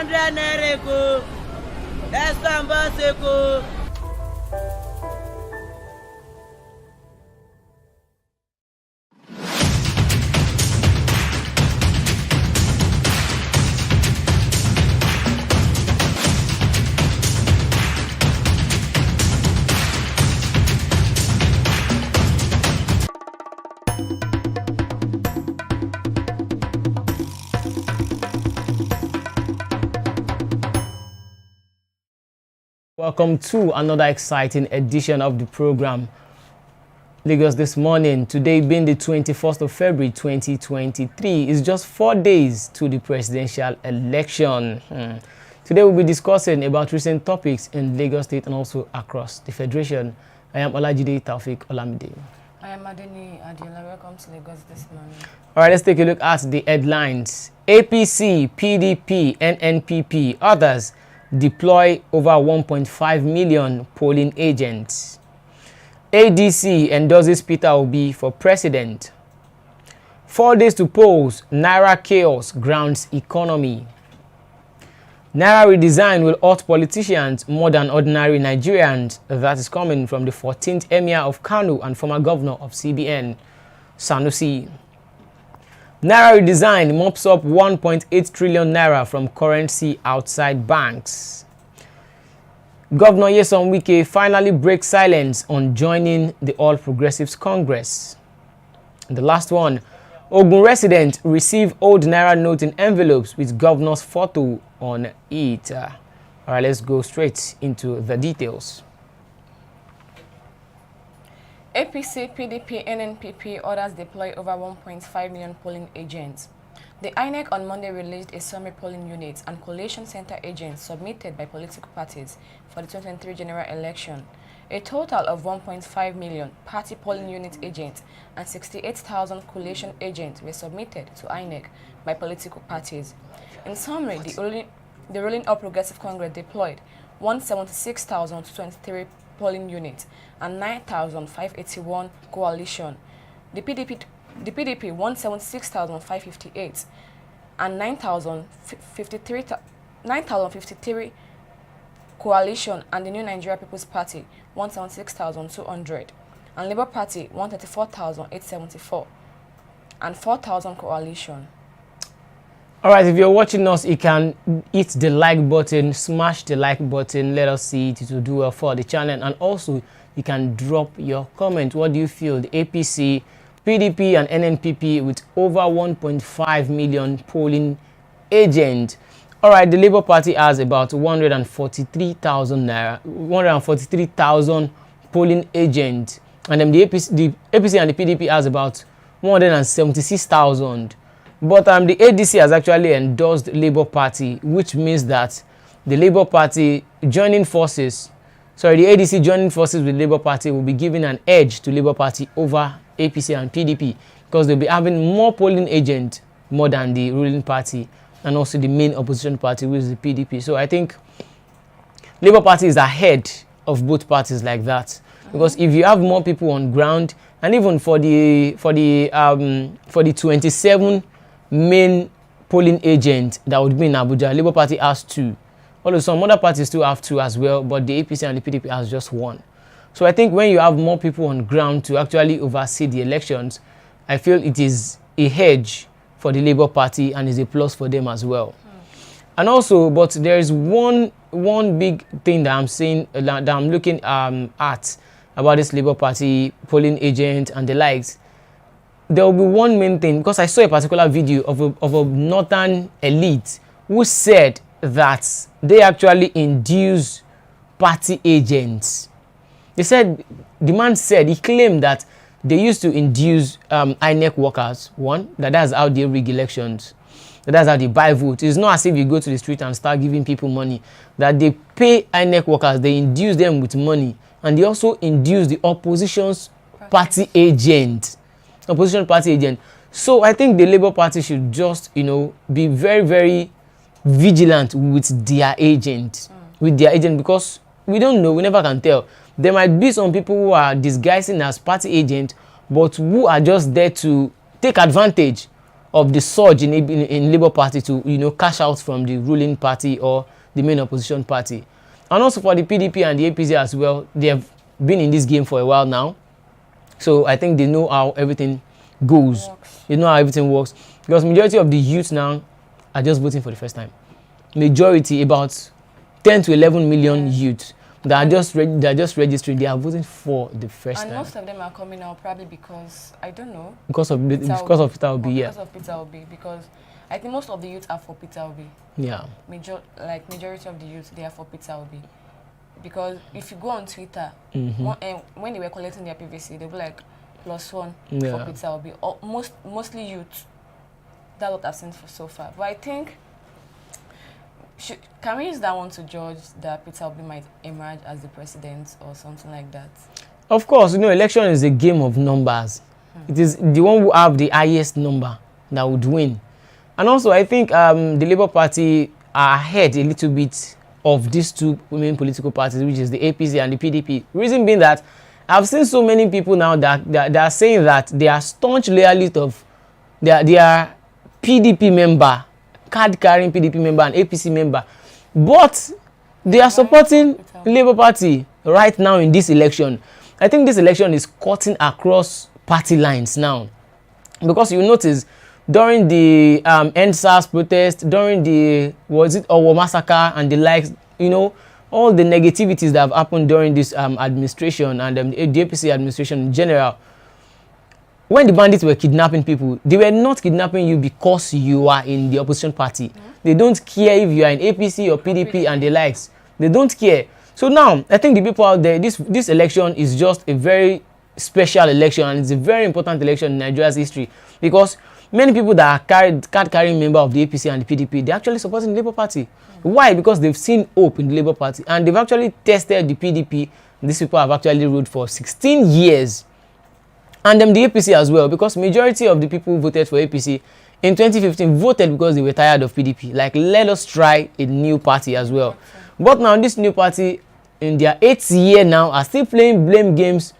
100 naira ko. Estambase ko. Welcome to another exciting edition of the program Lagos This Morning. Today being the 21st of February 2023 is just 4 days to the presidential election. Today we'll be discussing about recent topics in Lagos State and also across the Federation. I am Olajide Taufik Olamide. I am Adeni Adiola. Welcome to Lagos This Morning. All right, let's take a look at the headlines. APC, PDP, NNPP, others deploy over 1.5 million polling agents. ADC endorses Peter Obi for president. 4 days to polls, Naira chaos grounds economy. Naira redesign will hurt politicians more than ordinary Nigerians. That is coming from the 14th Emir of Kano and former governor of CBN, Sanusi. Naira redesign mops up 1.8 trillion naira from currency outside banks. Governor Nyesom Wike finally breaks silence on joining the All Progressives Congress. And the last one, Ogun resident receive old naira note in envelopes with governor's photo on it. All right, let's go straight into the details. APC, PDP, NNPP orders deploy over 1.5 million polling agents. The INEC on Monday released a summary polling units and collation center agents submitted by political parties for the 2023 general election. A total of 1.5 million party polling unit agents and 68,000 collation agents were submitted to INEC by political parties. In summary, the ruling All Progressive Congress deployed 176,023 polling units and 9,581 coalition. The PDP 176,558 and 9,053 coalition, and the New Nigeria People's Party 176,200 and Labour Party 134,874 and 4,000 coalition. All right, if you're watching us, you can hit the like button, smash the like button, let us see it will do well for the channel, and also you can drop your comment. What do you feel? The APC, PDP and NNPP with over 1.5 million polling agents. All right, the Labour Party has about 143,000 polling agents, and then the APC and the PDP has about 176,000. But the ADC has actually endorsed the Labour Party, which means that the Labour Party joining forces, the ADC joining forces with Labour Party will be giving an edge to Labour Party over APC and PDP, because they'll be having more polling agents more than the ruling party and also the main opposition party, which is the PDP. So I think Labour Party is ahead of both parties like that, because if you have more people on ground, and even for the 27 main polling agent that would be in Abuja, Labour Party has 2. Although some other parties still have 2 as well, but the APC and the PDP has just 1. So I think when you have more people on ground to actually oversee the elections, I feel it is a hedge for the Labour Party and is a plus for them as well. And also, but there is one big thing that I'm saying, that I'm looking at about this Labour Party polling agent and the likes. There will be one main thing, because I saw a particular video of a northern elite who said that they actually induce party agents. They said, the man said, he claimed that they used to induce INEC workers. One, that's how they rig elections. That's how they buy votes. It's not as if you go to the street and start giving people money. That they pay INEC workers, they induce them with money, and they also induce the opposition's party agent. So I think the Labour Party should just, be very, very vigilant with their agent, because we don't know, we never can tell. There might be some people who are disguising as party agents, but who are just there to take advantage of the surge in Labour Party to, you know, cash out from the ruling party or the main opposition party. And also for the PDP and the APC as well, they have been in this game for a while now. So I think they know how everything goes. They know how everything works. Because majority of the youth now are just voting for the first time. Majority, about 10 to 11 million youth that are just registering. They are voting for the first time. And most of them are coming out probably because, I don't know. Because of Peter Obi, yeah. Because of Peter Obi. Because I think most of the youth are for Peter Obi. Yeah. Majority of the youth, they are for Peter Obi. Because if you go on Twitter, when they were collecting their PVC, they'll be like, +1 for Peter Obi. Or mostly youth. That's what I've seen so far. But I think, can we use that one to judge that Peter Obi might emerge as the president or something like that? Of course, you know, election is a game of numbers. It is the one who have the highest number that would win. And also, I think the Labour Party are ahead a little bit of these two main political parties, which is the APC and the PDP. Reason being that I've seen so many people now that are saying that they are staunch loyalists of their PDP member, card-carrying PDP member and APC member, but they are supporting Labour Party right now in this election. I think this election is cutting across party lines now, because you notice during the EndSARS protest, during the Ogun massacre and the likes, you know, all the negativities that have happened during this administration and the APC administration in general. When the bandits were kidnapping people, they were not kidnapping you because you are in the opposition party. They don't care if you are in APC or PDP and the likes. They don't care. So now, I think the people out there, this election is just a very special election, and it's a very important election in Nigeria's history, because many people that are card-carrying member of the APC and the PDP, they're actually supporting the Labour Party. Why? Because they've seen hope in the Labour Party, and they've actually tested the PDP. These people have actually ruled for 16 years. And then the APC as well, because majority of the people who voted for APC in 2015 voted because they were tired of PDP. Like, let us try a new party as well. But now this new party, in their 8th year now, are still playing blame games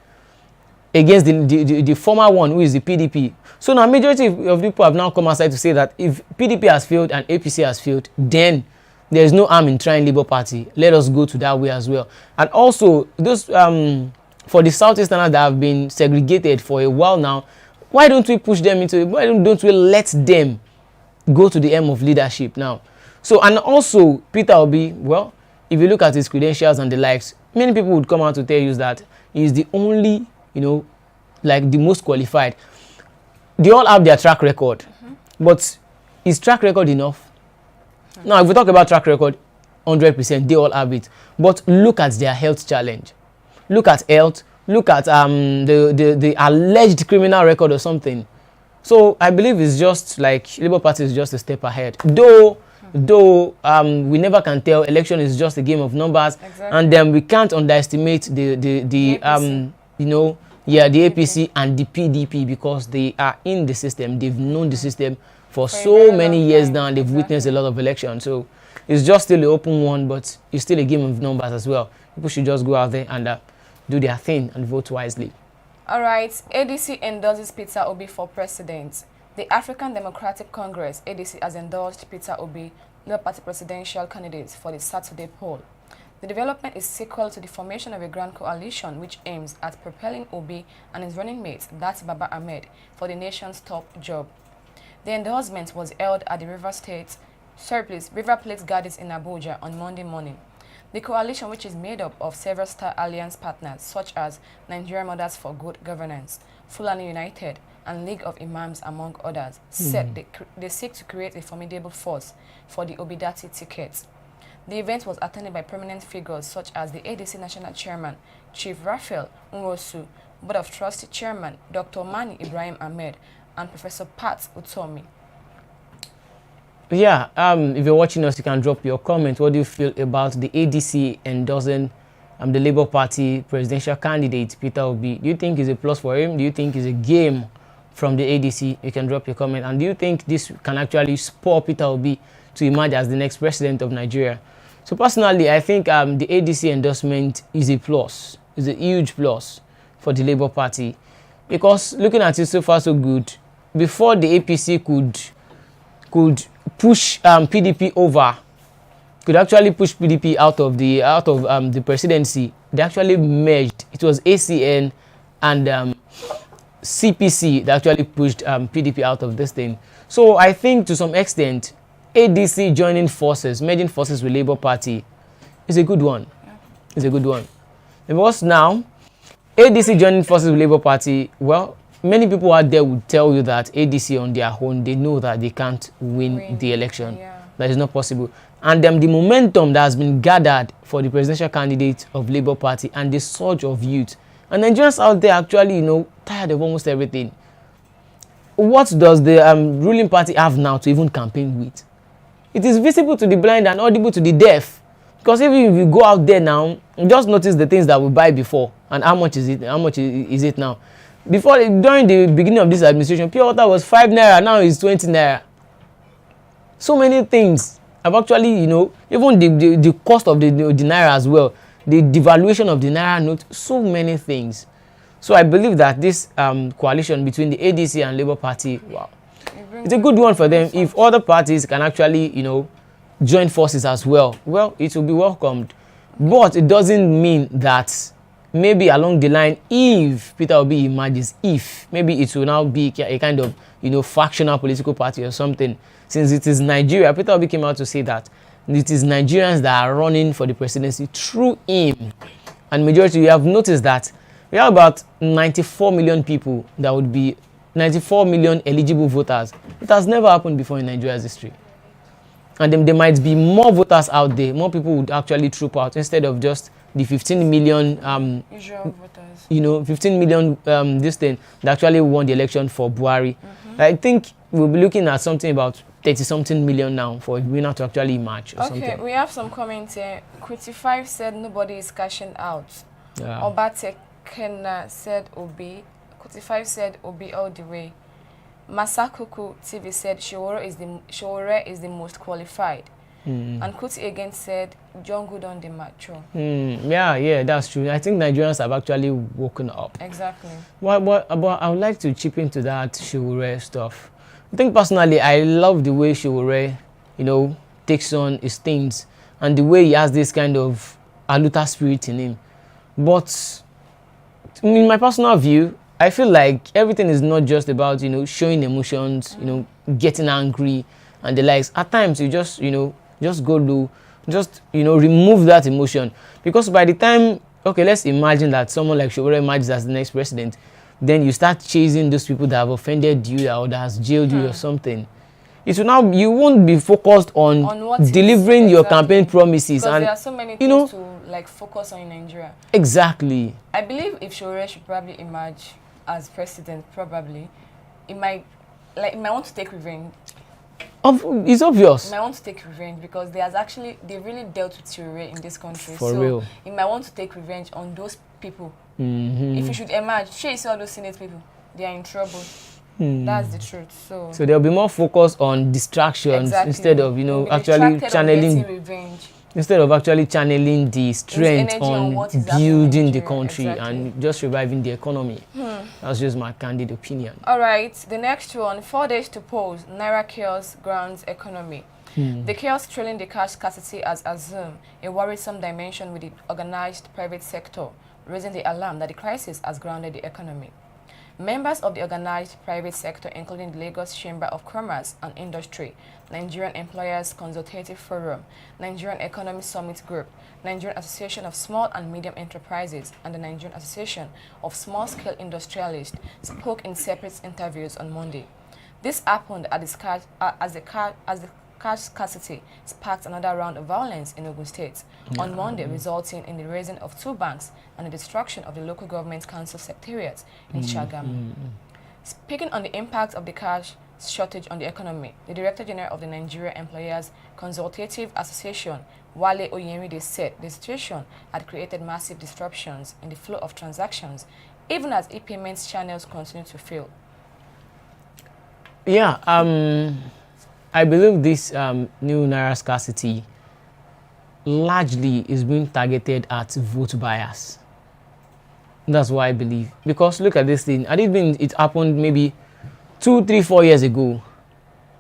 against the former one, who is the PDP. So now majority of people have now come outside to say that if PDP has failed and APC has failed, then there is no harm in trying Labour Party. Let us go to that way as well. And also, those for the Southeasterners that have been segregated for a while now, why don't we push them into it? Why don't we let them go to the aim of leadership now? So, and also, Peter Obi, well, if you look at his credentials and the likes, many people would come out to tell you that he's the only, you know, like the most qualified. They all have their track record, but is track record enough? Now, if we talk about track record, 100%, they all have it. But look at their health challenge. Look at health. Look at the alleged criminal record or something. So I believe it's just like Labour Party is just a step ahead. Though we never can tell. Election is just a game of numbers, and then we can't underestimate the you know, yeah, the APC and the PDP, because they are in the system. They've known the system for so many years now, and they've witnessed a lot of elections. So it's just still an open one, but it's still a game of numbers as well. People should just go out there and do their thing and vote wisely. All right, ADC endorses Peter Obi for president. The African Democratic Congress, ADC, has endorsed Peter Obi, Labour Party presidential candidate, for the Saturday poll. The development is sequel to the formation of a grand coalition which aims at propelling Obi and his running mate, that's Baba Ahmed, for the nation's top job. The endorsement was held at the River Plate Gardens in Abuja on Monday morning. The coalition, which is made up of several star alliance partners such as Nigerian Mothers for Good Governance, Fulani United, and League of Imams, among others, said they seek to create a formidable force for the Obidati ticket. The event was attended by prominent figures such as the ADC National Chairman, Chief Raphael Nwosu, Board of Trustee Chairman, Dr. Mani Ibrahim Ahmed, and Professor Pat Utomi. Yeah, if you're watching us, you can drop your comment. What do you feel about the ADC endorsing the Labour Party presidential candidate, Peter Obi? Do you think it's a plus for him? Do you think it's a game from the ADC? You can drop your comment. And do you think this can actually spur Peter Obi to emerge as the next president of Nigeria? So personally, I think the ADC endorsement is a plus. It's a huge plus for the Labour Party, because looking at it so far so good, before the APC could push PDP over, could actually push PDP out of the presidency, they actually merged. It was ACN and CPC that actually pushed PDP out of this thing. So I think to some extent, ADC joining forces, merging forces with Labour Party is a good one. Yeah. It's a good one. Because now, ADC joining forces with Labour Party, well, many people out there would tell you that ADC on their own, they know that they can't win the election. Yeah. That is not possible. And the momentum that has been gathered for the presidential candidate of Labour Party and the surge of youth. And Nigerians out there actually, tired of almost everything. What does the ruling party have now to even campaign with? It is visible to the blind and audible to the deaf. Because even if you go out there now, just notice the things that we buy before and how much is it? How much is it now? Before, during the beginning of this administration, pure water was 5 naira, now it's 20 naira. So many things have actually, even the cost of the naira as well, the devaluation of the naira note, so many things. So I believe that this coalition between the ADC and Labour Party, wow, it's a good one for them. If other parties can actually, join forces as well, well, it will be welcomed. But it doesn't mean that maybe along the line, if Peter Obi emerges, maybe it will now be a kind of, factional political party or something. Since it is Nigeria, Peter Obi came out to say that it is Nigerians that are running for the presidency through him. And majority, you have noticed that we have about 94 million people that would be 94 million eligible voters. It has never happened before in Nigeria's history. And then there might be more voters out there, more people would actually troop out instead of just the 15 million usual voters. 15 million this thing that actually won the election for Buhari. I think we'll be looking at something about 30-something million now for a winner to actually emerge or something. Okay, we have some comments here. Kuti5 said nobody is cashing out. Yeah. Obatekena said Obi. Kuti5 said Obi all the way. Masakuku TV said Showore is the most qualified. And Kuti again said John Good on the mature. Yeah, that's true. I think Nigerians have actually woken up. Exactly. But I would like to chip into that Showore stuff. I think personally, I love the way Showore, takes on his things and the way he has this kind of aluta spirit in him. But in my personal view, I feel like everything is not just about, showing emotions, getting angry and the likes. At times, you just go low, remove that emotion. Because by the time, okay, let's imagine that someone like Showore emerges as the next president, then you start chasing those people that have offended you or that has jailed you or something. It will now, you won't be focused on delivering your campaign promises. Because and there are so many things to focus on in Nigeria. Exactly. I believe if Showore should probably emerge as president, probably, it might want to take revenge. It's obvious. It might want to take revenge because they really dealt with Showore in this country. For real. It might want to take revenge on those people. If you should emerge, you see all those Senate people, they are in trouble. That's the truth. So there'll be more focus on distractions instead of actually channeling revenge. Instead of actually channeling the strength on building the country and just reviving the economy. That's just my candid opinion. All right, the next one, 4 days to pause, Naira chaos grounds economy. The chaos trailing the cash scarcity has assumed a worrisome dimension with the organized private sector, raising the alarm that the crisis has grounded the economy. Members of the organized private sector, including the Lagos Chamber of Commerce and Industry, Nigerian Employers Consultative Forum, Nigerian Economy Summit Group, Nigerian Association of Small and Medium Enterprises, and the Nigerian Association of Small-Scale Industrialists, spoke in separate interviews on Monday. This happened as the cash scarcity sparked another round of violence in Ogun State on Monday, resulting in the raising of 2 banks and the destruction of the local government council secretariat in Shagamu. Speaking on the impact of the cash shortage on the economy, the Director General of the Nigerian Employers Consultative Association, Wale Oyemide, said the situation had created massive disruptions in the flow of transactions, even as e-payments channels continue to fail. Yeah, I believe this new Naira scarcity largely is being targeted at vote buyers. That's what I believe. Because look at this thing. Had it happened maybe 2, 3, 4 years ago,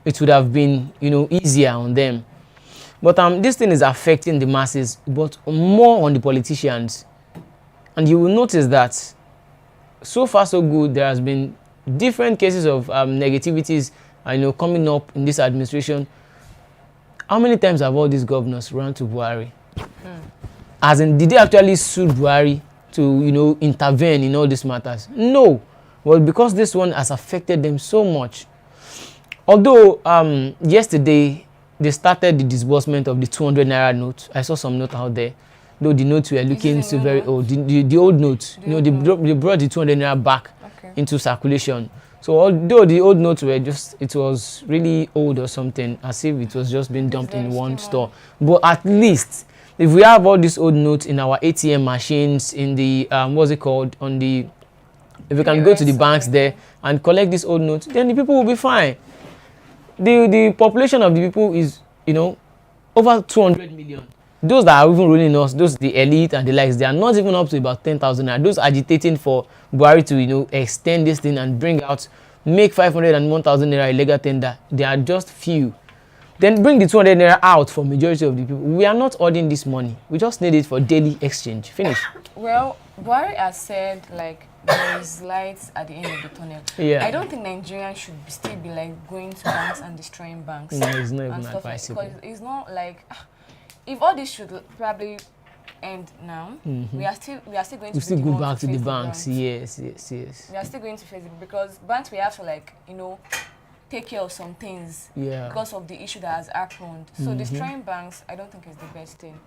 it would have been, easier on them. But this thing is affecting the masses, but more on the politicians. And you will notice that so far so good, there has been different cases of negativities, coming up in this administration. How many times have all these governors run to Buhari? As in, did they actually sue Buhari to, intervene in all these matters? No. Well, because this one has affected them so much. Although yesterday they started the disbursement of the 200 Naira note. I saw some note out there. Though the notes were looking so very old. The old notes, they brought the 200 Naira back into circulation. So although the old notes were it was really old or something, as if it was just being dumped in one store. But at least, if we have all these old notes in our ATM machines, in the, if we can go to the banks there and collect these old notes, then the people will be fine. The population of the people is, over 200 million. Those that are even ruling us, those the elite and the likes, they are not even up to about 10,000 naira. Those agitating for Buhari to, extend this thing and make 500 and 1,000 naira illegal tender, they are just few. Then bring the 200 naira out for majority of the people. We are not hoarding this money. We just need it for daily exchange. Finish. Well, Buhari has said, there is lights at the end of the tunnel. Yeah. I don't think Nigerians should still be, going to banks and destroying banks. No, it's not even advisable. Because it's not like... If all this should probably end now, we are still going to go back to the banks. Yes. We are still going to face it because banks we have to take care of some things because of the issue that has happened. So destroying banks, I don't think is the best thing.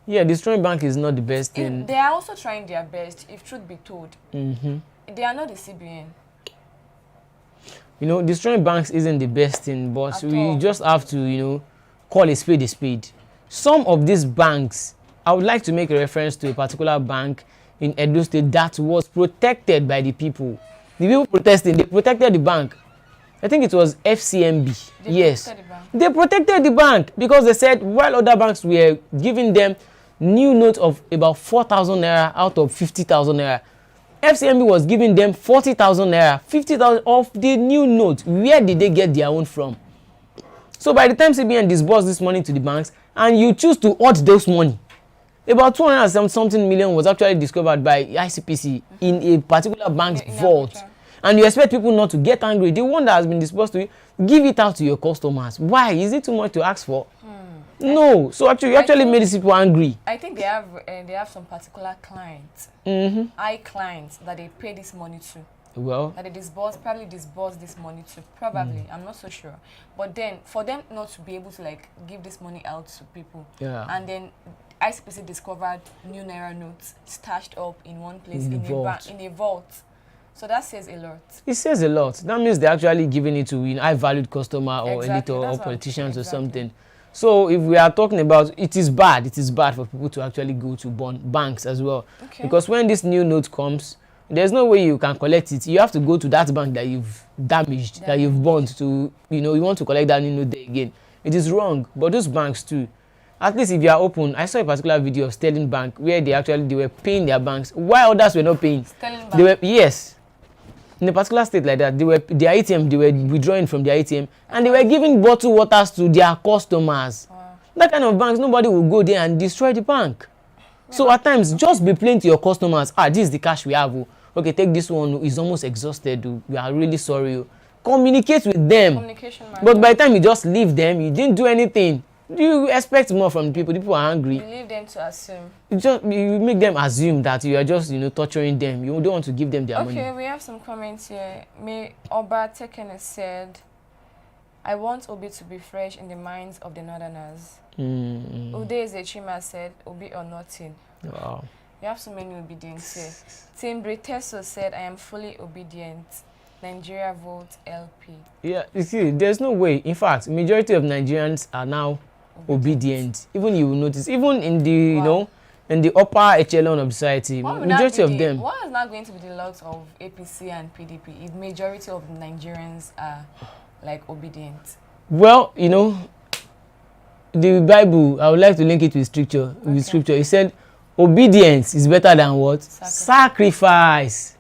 Yeah, destroying bank is not the best thing. They are also trying their best, if truth be told. They are not the CBN. Destroying banks isn't the best thing, but we just have to, call a spade a spade. Some of these banks, I would like to make a reference to a particular bank in Edo State that was protected by the people. The people protesting, they protected the bank. I think it was FCMB. They protected the bank because they said while other banks were giving them new notes of about 4,000 naira out of 50,000 naira, FCMB was giving them 40,000 naira, 50,000 of the new notes. Where did they get their own from? So by the time CBN disbursed this money to the banks, and you choose to hoard those money, about 200-something million was actually discovered by ICPC in a particular bank's vault. And you expect people not to get angry. The one that has been disbursed to you, give it out to your customers. Why? Is it too much to ask for? No. So actually, you actually made these people angry. I think they have some particular clients, high clients that they pay this money to. Well, that they probably disburse this money to. Probably, I'm not so sure. But then, for them not to be able to give this money out to people, and then ICPC discovered new Naira notes stashed up in one place in a vault. So that says a lot. It says a lot. That means they're actually giving it to high-valued customer or elite or politicians or something. So if we are talking about it is bad for people to actually go to banks as well. Because when this new note comes, there's no way you can collect it. You have to go to that bank that you've damaged, that you've burnt to, you want to collect that new note there again. It is wrong. But those banks too, at least if you are open, I saw a particular video of Sterling Bank where they were paying their banks while others were not paying. Sterling Bank? Yes. In a particular state like that, their ATM, they were withdrawing from their ATM and they were giving bottled waters to their customers. Wow. That kind of banks, nobody will go there and destroy the bank. Yeah. So at times, just be plain to your customers. This is the cash we have. Okay, take this one. It's almost exhausted. We are really sorry. Communicate with them. But by the time you just leave them, you didn't do anything. You expect more from the people. The people are angry. You leave them to assume. You make them assume that you are just, torturing them. You don't want to give them their money. Okay, we have some comments here. May Oba Tekene said, I want Obi to be fresh in the minds of the Northerners. Ude Ezechima said, Obi or nothing. Wow. We have so many obedience here. Tim Briteso said, I am fully obedient. Nigeria vote LP. Yeah, you see, there's no way. In fact, majority of Nigerians are now obedient. Even you will notice, even in the in the upper echelon of society, majority of them. What is not going to be the lot of APC and PDP if majority of Nigerians are obedient? Well, the Bible, I would like to link it with scripture. With scripture, it said, obedience is better than what? Sacrifice.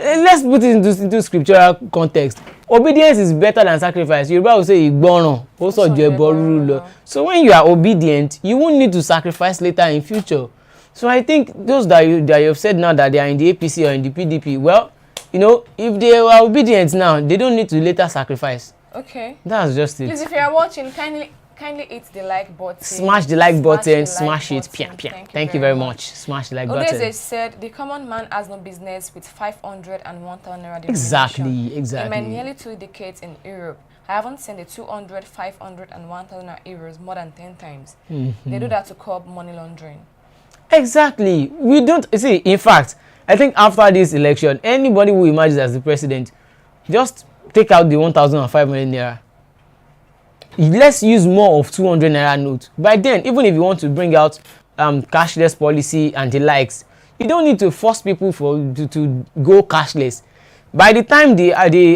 Let's put it into scriptural context. Obedience is better than sacrifice. Yoruba will say ìgbọràn ó sàn ju ẹbọ rúrú lọ. So when you are obedient, you won't need to sacrifice later in future. So I think those that you have said now that they are in the APC or in the PDP, well, you know, if they are obedient now, they don't need to later sacrifice. Okay. That's just it. Please, if you are watching, kindly hit the like button. Smash the like button, smash it. Thank you very much. Smash the like button. They said the common man has no business with 500 and 1,000 naira. Exactly. In my nearly 2 decades in Europe, I haven't seen the 200, 500 and 1,000 euros more than 10 times. They do that to curb money laundering. Exactly. We don't see. In fact, I think after this election, anybody who emerges as the president, just take out the 1,500 naira. Let's use more of 200 naira note. By then, even if you want to bring out cashless policy and the likes, you don't need to force people to go cashless. By the time the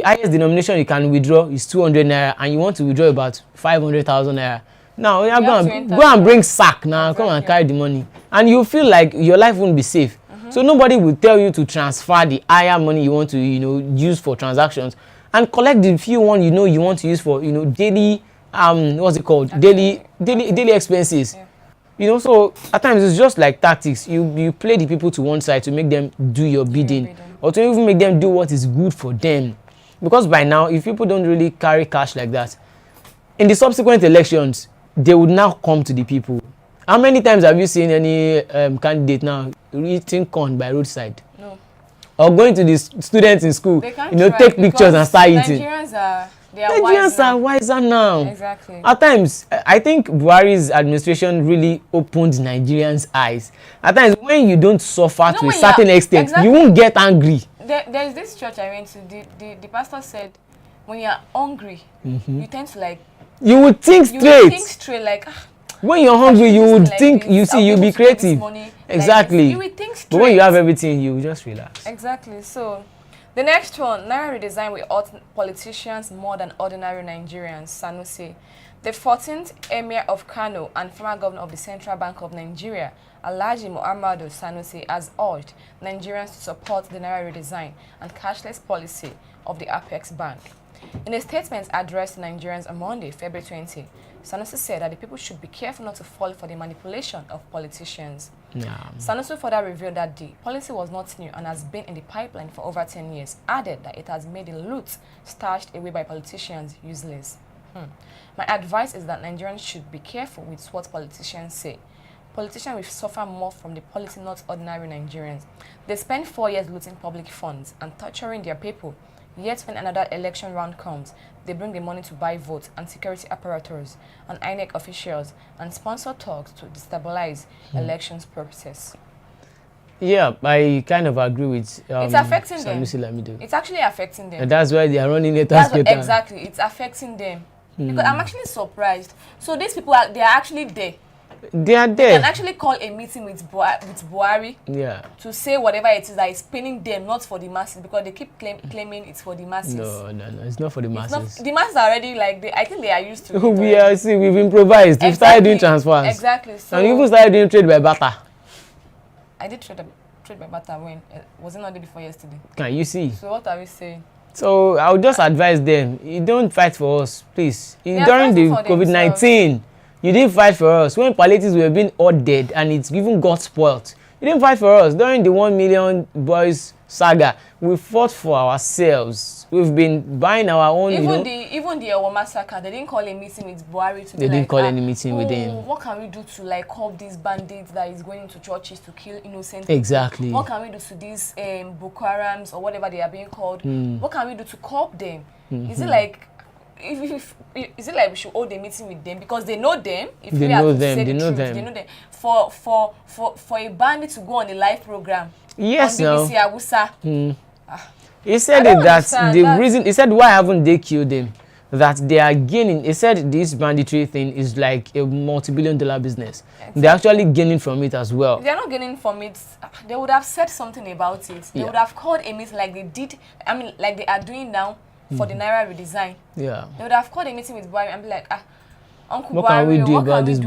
highest denomination you can withdraw is 200 naira, and you want to withdraw about 500,000 naira, now go and bring sack now. Exactly. Come and carry the money, and you feel like your life won't be safe. So nobody will tell you to transfer the higher money you want to use for transactions, and collect the few one you want to use for daily what's it called, daily expenses. Yeah. So at times it's just like tactics. You play the people to one side to make them do your bidding, or to even make them do what is good for them. Because by now, if people don't really carry cash like that, in the subsequent elections, they would now come to the people. How many times have you seen any candidate now eating corn by roadside? No. Or going to the students in school, take pictures and start eating? Nigerians are wiser now. Exactly. At times, I think Buhari's administration really opened Nigerians' eyes. At times, when you don't suffer to a certain extent, you won't get angry. There is this church I went to. The pastor said, when you are hungry, you tend to you would think straight. You would think straight when you're hungry, you would think. You'll be creative. Exactly. You would think straight. But when you have everything, you just relax. Exactly. So. The next one, Naira redesign will hurt politicians more than ordinary Nigerians, Sanusi. The 14th Emir of Kano and former governor of the Central Bank of Nigeria, Alhaji Muhammadu Sanusi, has urged Nigerians to support the Naira redesign and cashless policy of the Apex Bank. In a statement addressed to Nigerians on Monday, February 20, Sanusi said that the people should be careful not to fall for the manipulation of politicians. Yeah. Sanusi further revealed that the policy was not new and has been in the pipeline for over 10 years, added that it has made the loot stashed away by politicians useless. My advice is that Nigerians should be careful with what politicians say. Politicians will suffer more from the policy, not ordinary Nigerians. They spend 4 years looting public funds and torturing their people. Yet when another election round comes, they bring the money to buy votes and security apparatus and INEC officials and sponsor talks to destabilize elections process. Yeah, I kind of agree with it's affecting them. It's actually affecting them. And that's why they are running it. Exactly, it's affecting them. Because I'm actually surprised. So these people they are actually there. They are there. They can actually call a meeting with Buhari to say whatever it is that is paining them, not for the masses, because they keep claiming it's for the masses. No, it's not for the masses. The masses are already I think they are used to it. We've improvised. We've started doing transfers. Exactly. So, and we even started doing trade by barter. I did trade by barter when? Was it not the day before yesterday? Can you see? So what are we saying? So I would just advise them, you don't fight for us, please. During the COVID-19, you didn't fight for us. When palliatives were being ordered and it even got spoiled, you didn't fight for us. During the 1 million boys saga, we fought for ourselves. We've been buying our own, even the Ogun massacre, they didn't call a meeting with Buhari to They didn't call any meeting with him. What can we do to curb these bandits that is going into churches to kill innocent Exactly. people? What can we do to these Boko Harams or whatever they are being called? What can we do to curb them? Is it like is it like we should hold a meeting with them because they know them? If they know them. They know them. For a bandit to go on a live program. Yes, on BBC Hausa. He said he said why haven't they killed him? That they are gaining. He said this banditry thing is like a multi-billion-dollar business. Exactly. They're actually gaining from it as well. They're not gaining from it. They would have said something about it. They would have called a meeting like they did. Like they are doing now for the Naira redesign. Yeah. They would have called a meeting with Buhari and be like, Uncle what can we do about these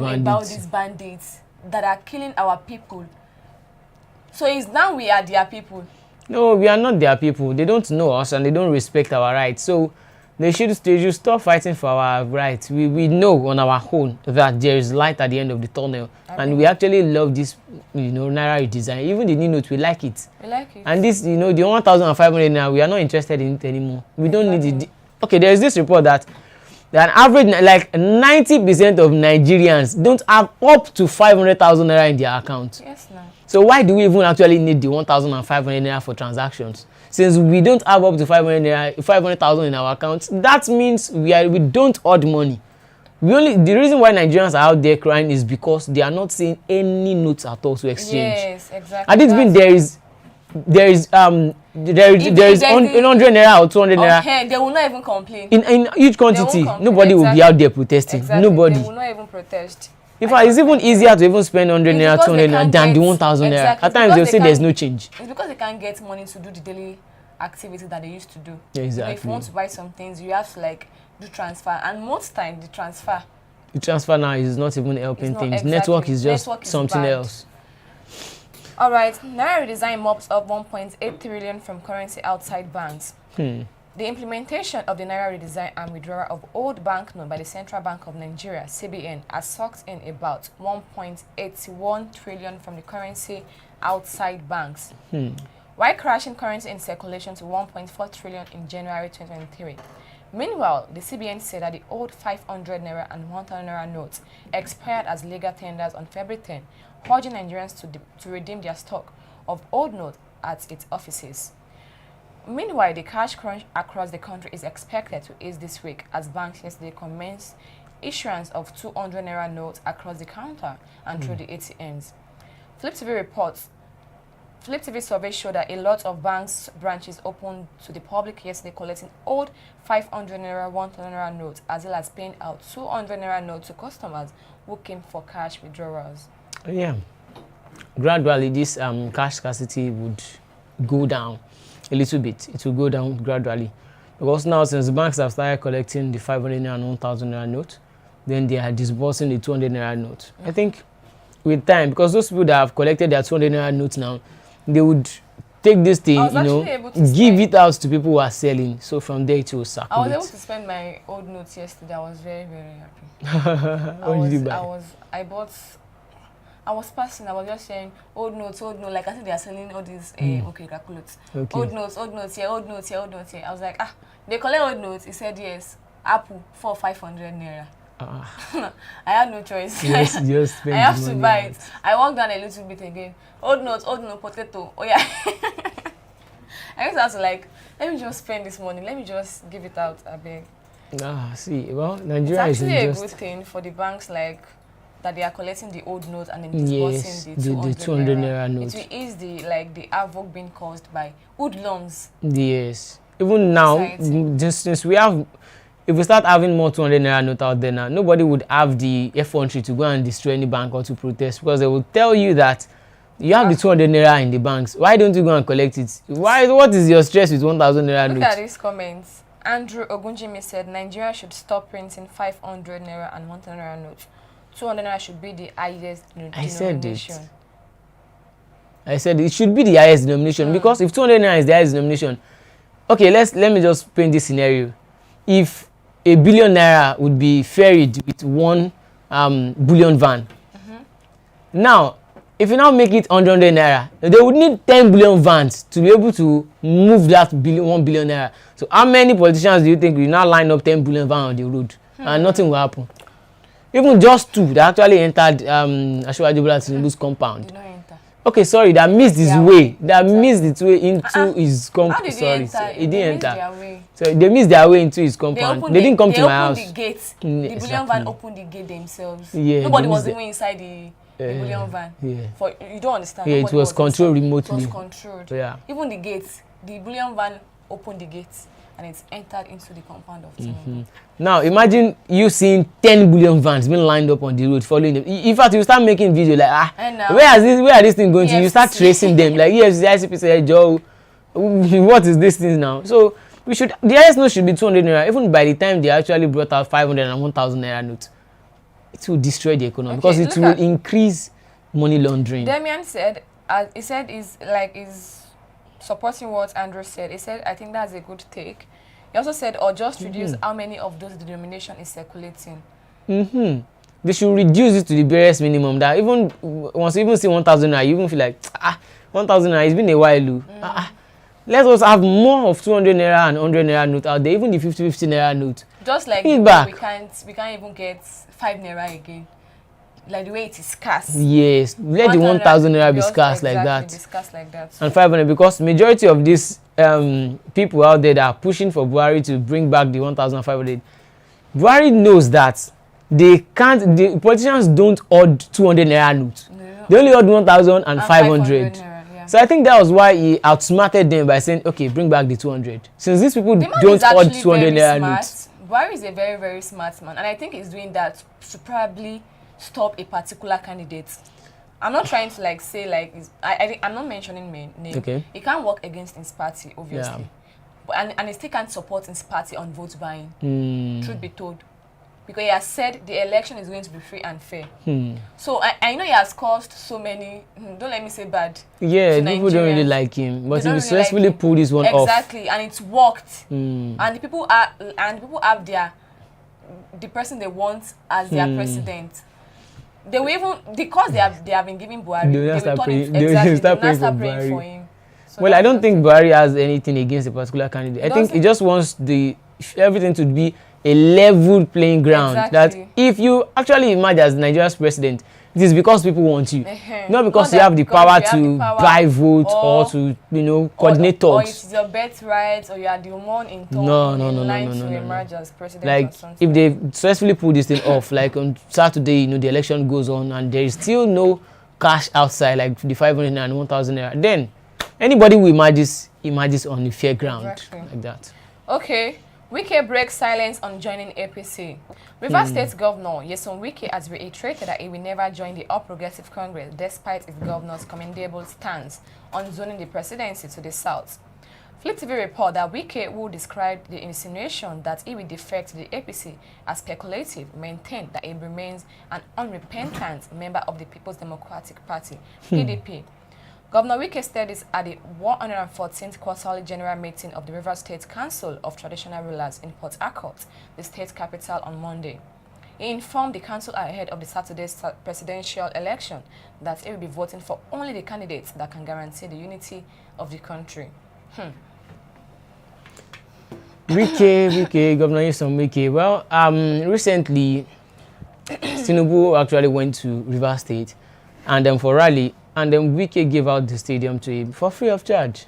bandits that are killing our people? So it's now we are their people. No, we are not their people. They don't know us and they don't respect our rights. So they should stop fighting for our rights. We know on our own that there is light at the end of the tunnel. And we actually love this, Naira redesign. Even the new note, we like it. We like it. And this, the 1,500 now, we are not interested in it anymore. We don't need it. Okay, there is this report that an average, like 90% of Nigerians don't have up to 500,000 Naira in their account. Yes, no. So why do we even actually need the 1,500 Naira for transactions? Since we don't have up to 500,000 in our account, that means we don't hoard money. The reason why Nigerians are out there crying is because they are not seeing any notes at all to exchange. Yes, exactly. And it's been there is 100 Naira or 200 Naira. They will not even complain. In huge quantity, nobody will be out there protesting. Exactly. Nobody. They will not even protest. In fact, it's even easier to even spend 100 Naira, 200 Naira than the 1,000 Naira. At times they'll say there's no change. It's because they can't get money to do the daily activity that they used to do. Yeah, exactly. If you want to buy some things, you have to do transfer, and most time the transfer now is not even helping things. Exactly. Network is just something else. All right, Naira redesign mops up 1.8 trillion from currency outside banks. The implementation of the Naira redesign and withdrawal of old banknote by the Central Bank of Nigeria, CBN, has sucked in about 1.81 trillion from the currency outside banks. While crashing currency in circulation to 1.4 trillion in January 2023. Meanwhile, the CBN said that the old 500 Naira and 1,000 Naira notes expired as legal tenders on February 10, urging Nigerians to redeem their stock of old notes at its offices. Meanwhile, the cash crunch across the country is expected to ease this week as banks yesterday commenced issuance of 200 Naira notes across the counter and through the ATMs. Flip TV survey showed that a lot of banks' branches opened to the public yesterday collecting old 500 Naira, 1,000 Naira notes, as well as paying out 200 Naira notes to customers who came for cash withdrawals. Yeah. Gradually, this cash scarcity would go down a little bit. It will go down gradually. Because now, since banks have started collecting the 500 Naira and 1,000 Naira note, then they are disbursing the 200 Naira note. I think with time, because those people that have collected their 200 Naira notes now, they would take this thing, give it out to people who are selling. So from there it will circulate. I was able to spend my old notes yesterday. I was very, very happy. What did you buy? I was passing. I was just saying old notes. Like I said, they are selling all these clothes. Okay. Old notes, yeah, old notes, yeah. I was like, they collect old notes. He said yes. Apple for 500 Naira. I had no choice. Yes, just spend I have to buy it. I walked down a little bit again. Old notes, potato. Oh yeah. I used to have to let me just spend this money. Let me just give it out a bit. See, well, Nigeria is actually a good thing for the banks that they are collecting the old notes and then disbursing the 200 Naira notes. It will ease the havoc being caused by hoodlums. Yes. Even now, since if we start having more 200 Naira note out there now, nobody would have the effrontery to go and destroy any bank or to protest, because they will tell you that you have the 200 Naira in the banks. Why don't you go and collect it? What is your stress with 1,000 Naira note? Look at these comments. Andrew Ogunjimi said Nigeria should stop printing 500 Naira and 1,000 Naira notes. 200 Naira should be the highest denomination. I said it should be the highest denomination, because if 200 Naira is the highest denomination, okay, let me just paint this scenario. If a billion Naira would be ferried with one bullion van. Now, if you now make it 100 Naira, they would need 10 billion vans to be able to move that 1 billion Naira. So how many politicians do you think will now line up 10 billion van on the road and nothing will happen? Even just two that actually entered Asiwaju Bola Tinubu's compound. Okay, sorry, that missed his way. That missed its way into his compound. Sorry, it didn't enter. So they missed their way into his compound. They didn't come to my house. They opened the gate. The bullion van opened the gate themselves. Yeah, nobody was even inside the bullion van. Yeah. You don't understand. Yeah, it was controlled remotely. It was controlled. Yeah. Even the gates, the bullion van opened the gates and it's entered into the compound of Tinubu. Now imagine you seeing 10 billion vans being lined up on the road following them. In fact, you start making video like where are this thing going to? You start tracing them like EFCC, ICP said, Joe, what is this thing now? So the highest note should be 200 Naira. Even by the time they actually brought out 500 and 1,000 Naira notes, it will destroy the economy because it will increase money laundering. Damian said, he said is supporting what Andrew said. He said, I think that's a good take. He also said, or just reduce how many of those denomination is circulating. They should reduce it to the barest minimum. That even once you even see 1,000 naira, you even feel like 1,000 naira. It's been a while. Let us have more of 200 naira and 100 naira note out there. Even the 50 naira note. Just like Bring it back. we can't even get 5 naira again. Like the way it is scarce. Yes, let the 1,000 naira be scarce like that. Be scarce like that. And 500, because majority of these people out there that are pushing for Buhari to bring back the 1,500, Buhari knows that the politicians don't odd 200 naira note. No. They only odd 1,000 and 500. Naira, yeah. So I think that was why he outsmarted them by saying, okay, bring back the 200. Since these people don't odd 200 naira notes. Buhari is a very, very smart man, and I think he's doing that to probably stop a particular candidate. I'm not trying to like say like I'm not mentioning name. Okay. He can't work against his party, obviously. Yeah. But and he still can't support his party on vote buying. Truth be told. Because he has said the election is going to be free and fair. So I know he has caused so many, don't let me say bad. Yeah, people don't really like him. But he successfully pulled this one off. Exactly, and it's worked. And the people have the person they want as their president. They will even, because they have been giving Buhari, they will start praying for him. So well, I don't think Buhari has anything against a particular candidate. I think he just wants everything to be a level playing ground. Exactly. That if you actually emerge as Nigeria's president, it is because people want you, not because you have the power to buy votes or to coordinate talks. Or it's your birthright, or you are the one in line to emerge as president. Like if they successfully pull this thing off, like on Saturday, the election goes on and there is still no cash outside, like the 500 and 1,000 naira, then anybody who emerges on the fair ground like that. Okay. Wike breaks silence on joining APC. Rivers State Governor Nyesom Wike has reiterated that he will never join the All Progressive Congress despite his governor's commendable stance on zoning the presidency to the south. Flip TV report that Wike, who described the insinuation that he will defect to the APC as speculative, maintained that he remains an unrepentant member of the People's Democratic Party, PDP. Governor Wike said this at the 114th quarterly general meeting of the Rivers State Council of Traditional Rulers in Port Harcourt, the state capital, on Monday. He informed the council ahead of the Saturday's presidential election that he will be voting for only the candidates that can guarantee the unity of the country. Wike, Governor Nyesom Wike. Well, recently, Tinubu actually went to Rivers State and for rally. And then Wike gave out the stadium to him for free of charge,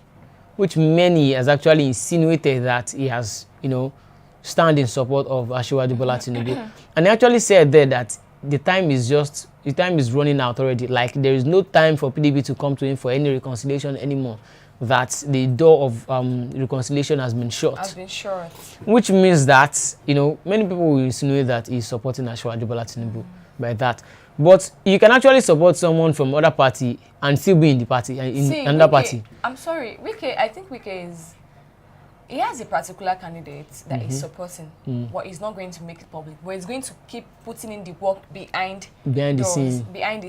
which many has actually insinuated that he has, stand in support of Asiwaju Bola Tinubu. And he actually said there that the time is running out already. Like there is no time for PDP to come to him for any reconciliation anymore. That the door of reconciliation has been shut. Which means that, many people will insinuate that he's supporting Asiwaju Bola Tinubu by that. But you can actually support someone from other party and still be in the party, in another party. I'm sorry, Wike, I think Wike he has a particular candidate that he's supporting, but he's not going to make it public. But he's going to keep putting in the work behind the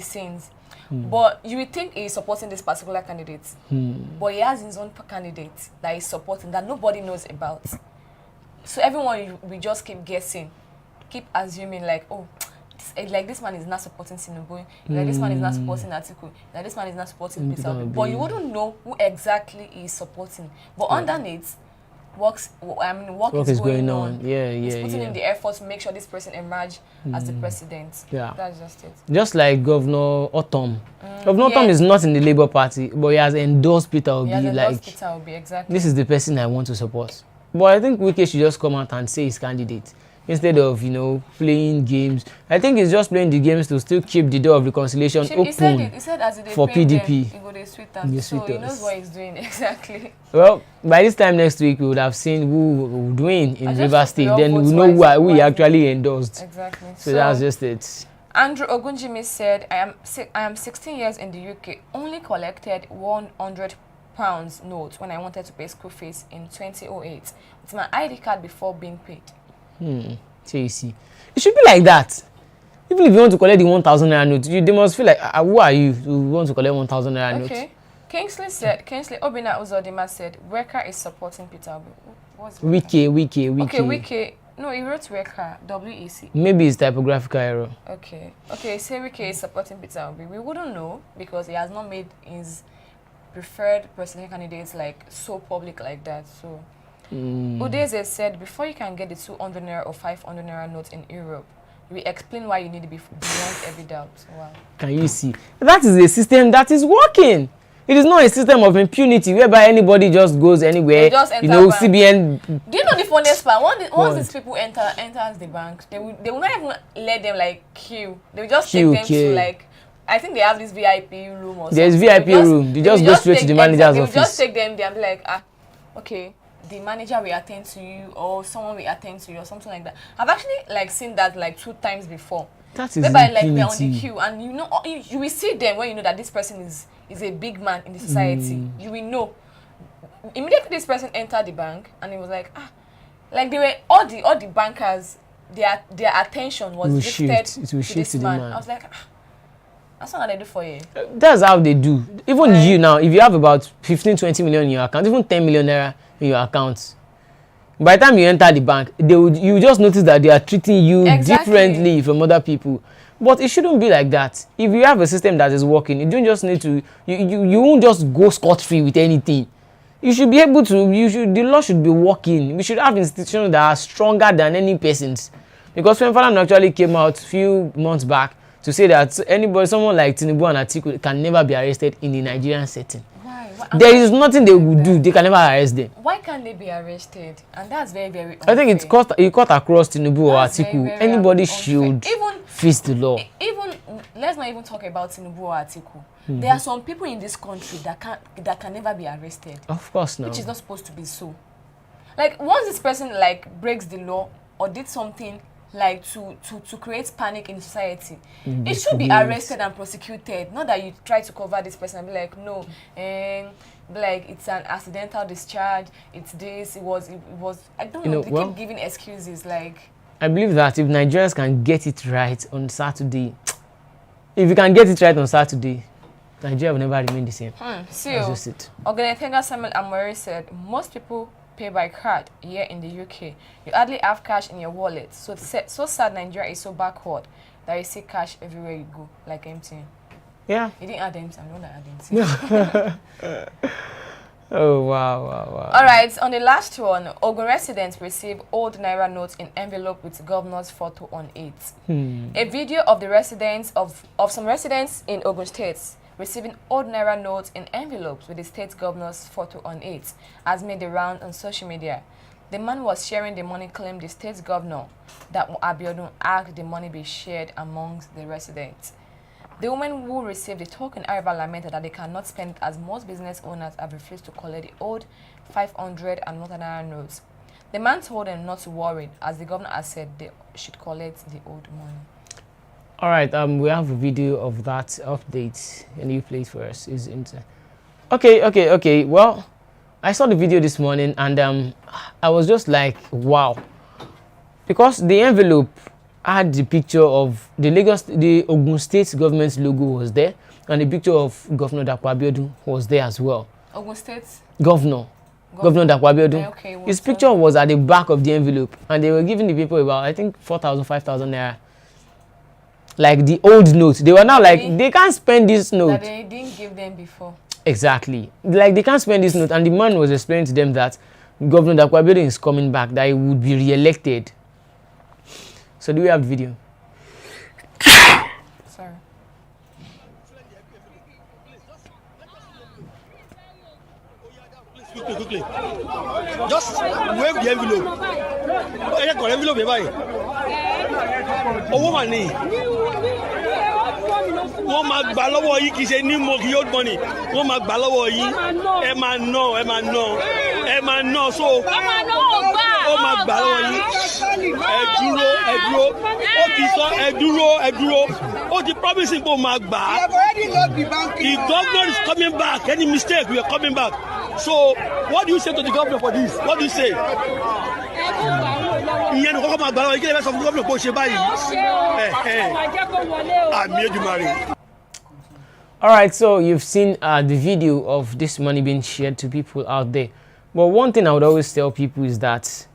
scenes. But you would think he's supporting this particular candidate, but he has his own candidate that he's supporting that nobody knows about. So everyone will just keep guessing, keep assuming like, oh, like this man is not supporting Tinubu, like this man is not supporting Atiku, like this man is not supporting Peter Obi. But you wouldn't know who exactly he is supporting. But underneath, work is going on. He's putting in the effort to make sure this person emerge as the president. Yeah. That's just it. Just like Governor Otom. Governor Otom is not in the Labour Party, but he has endorsed Peter Obi. Peter Obi, exactly. This is the person I want to support. But I think Wike should just come out and say his candidate, instead of playing games. I think he's just playing the games to still keep the door of reconciliation open. He said as for PDP. So he knows what he's doing exactly. Well, by this time next week we would have seen who will win in Rivers State. Then we know who he actually endorsed. Exactly. So that's just it. Andrew Ogunjimi said, I am 16 years in the UK. Only collected £100 note when I wanted to pay school fees in 2008 with my ID card before being paid. So you see, it should be like that. Even if you want to collect the 1,000 naira note, they must feel like, who are you who want to collect 1,000 naira note? Kingsley Obina Uzodima said, Worker is supporting Peter Obi. What's Wike. Okay, Wike. No, he wrote Worker, W-E-C. Maybe it's typographical error. Okay, say Wike is supporting Peter Obi. We wouldn't know because he has not made his preferred presidential candidates like so public like that. So, Udeze said, before you can get the 200 naira or 500 naira notes in Europe, we explain why you need to be beyond every doubt. Wow. Can you see? That is a system that is working. It is not a system of impunity whereby anybody just goes anywhere. You know, CBN. Do you know the funniest part? Once these people enters the bank, they will not even let them like queue. They will just take them to like, I think they have this VIP room or something. There's VIP room. They just go straight to the manager's office. They will just take them there and be like, okay, the manager will attend to you or someone will attend to you or something like that. I've actually like seen that like 2 times before. That is impunity. Like they're on the queue and you know you will see them when you know that this person is a big man in the society. You will know. Immediately this person entered the bank and it was like like they were all the bankers, their attention was shifted to this man. I was like, that's not what they do for you. That's how they do. Even you now, if you have about 15-20 million in your account, even 10 million naira in your account, by the time you enter the bank, you just notice that they are treating you differently from other people. But it shouldn't be like that. If you have a system that is working, you don't just need to. You won't just go scot-free with anything. You should be able to. The law should be working. We should have institutions that are stronger than any person's. Because when Falana actually came out a few months back to say that someone like Tinubu and Atiku can never be arrested in the Nigerian setting. There is nothing they would do. They can never arrest them. Why can't they be arrested? And that's very, very unfair. I think it cut across Tinubu or Atiku. Anybody should face the law. Let's not even talk about Tinubu or Atiku. There are some people in this country that can never be arrested. Of course not. Which is not supposed to be so. Like once this person like breaks the law or did something like to create panic in society, it should be arrested and prosecuted. Not that you try to cover this person and be like, no, like it's an accidental discharge, it's this, it was I don't know, they keep giving excuses. Like I believe that if Nigerians can get it right on Saturday, if you can get it right on Saturday, Nigeria will never remain the same. So Ogun Samuel Amori said, most people pay by card here in the UK. You hardly have cash in your wallet. So sad Nigeria is so backward that you see cash everywhere you go, like MTN. Yeah. You didn't add MTN, I know that I didn't see. Oh, wow. All right, on the last one, Ogun residents receive old Naira notes in envelope with governor's photo on it. A video of the residents of some residents in Ogun State receiving old Naira notes in envelopes with the state governor's photo on it has made the round on social media. The man was sharing the money, claimed the state governor that Abiodun asked the money be shared amongst the residents. The woman who received the token, however, lamented that they cannot spend it as most business owners have refused to collect the old 500 and Naira notes. The man told them not to worry, as the governor has said they should collect the old money. All right, we have a video of that update. Can you play it for us? Okay. Well, I saw the video this morning and I was just like, wow. Because the envelope had the picture of the Ogun State government's logo was there, and the picture of Governor Dapo Abiodun was there as well. Ogun State? Governor Dapo Abiodun. Okay, his picture was at the back of the envelope, and they were giving the people about, I think, 4,000, 5,000 naira. Like the old note. They were now like, they can't spend this note. That they didn't give them before. Exactly. Like they can't spend this note. And the man was explaining to them that Governor Dapo Abiodun is coming back, that he would be re-elected. So do we have the video? Sorry. Quickly. Just wave the envelope. Envelope. Owó mà ní. Wọ́n máa gbà lọ́wọ́ yín kì í ṣe ní mo kì yóò gbọ́n ni. Wọ́n máa gbà lọ́wọ́ yín. Ẹ máa ná so. Ó máa gbà lọ́wọ́ yín. Ẹ dúró. Ó ti sọ ẹ dúró. Ó ti promise pé ó máa gbà. The governor is coming back. Any mistake, we are coming back. So, what do you say to the governor for this? What do you say? Ìyẹn ní kọ́kọ́ máa gbà lọ́wọ́ yín kí lè fẹ́ sọ fún gómìnà pé ó ṣe báyìí. Àmì Èdùmàrè. All right, so you've seen the video of this money being shared to people out there. But one thing I would always tell people is that